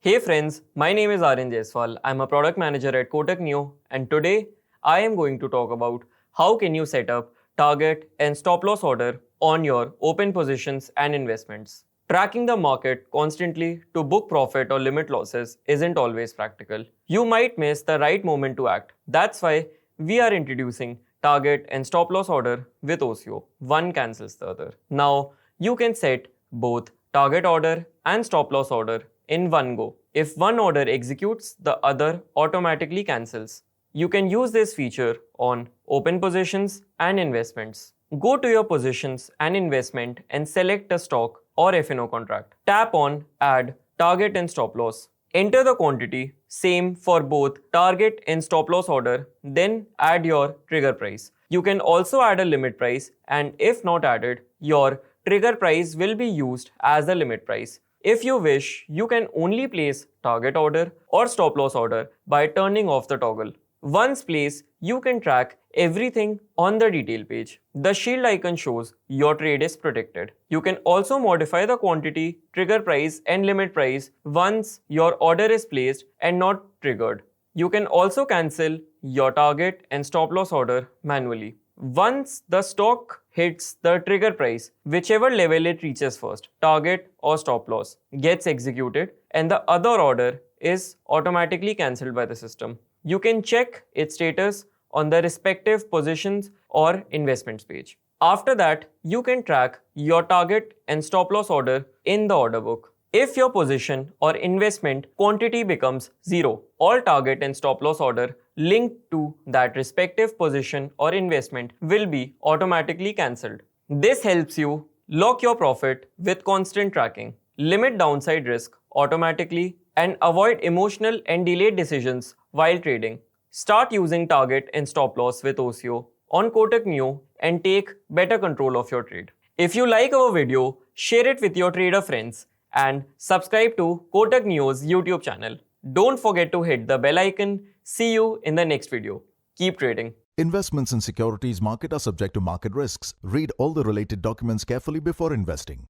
Hey friends, my name is Aryan Jaiswal. I'm a product manager at Kotak Neo, and today I am going to talk about how can you set up target and stop loss order on your open positions and investments. Tracking the market constantly to book profit or limit losses isn't always practical. You might miss the right moment to act. That's why we are introducing target and stop loss order with OCO. One cancels the other. Now, you can set both target order and stop loss order in one go. If one order executes, the other automatically cancels. You can use this feature on open positions and investments. Go to your positions and investment and select a stock or F&O contract. Tap on Add Target and Stop Loss. Enter the quantity, same for both target and stop loss order, then add your trigger price. You can also add a limit price, and if not added, your trigger price will be used as the limit price. If you wish, you can only place target order or stop loss order by turning off the toggle. Once placed, you can track everything on the detail page. The shield icon shows your trade is protected. You can also modify the quantity, trigger price and limit price once your order is placed and not triggered. You can also cancel your target and stop loss order manually. Once the stock hits the trigger price, whichever level it reaches first, target or stop loss, gets executed and the other order is automatically cancelled by the system. You can check its status on the respective positions or investments page. After that, you can track your target and stop loss order in the order book. If your position or investment quantity becomes zero, all target and stop loss order linked to that respective position or investment will be automatically cancelled. This helps you lock your profit with constant tracking, limit downside risk automatically, and avoid emotional and delayed decisions while trading. Start using target and stop loss with OCO on Kotak Neo and take better control of your trade. If you like our video, share it with your trader friends and subscribe to Kotak Neo's YouTube channel. Don't forget to hit the bell icon. See you in the next video. Keep trading. Investments in securities market are subject to market risks. Read all the related documents carefully before investing.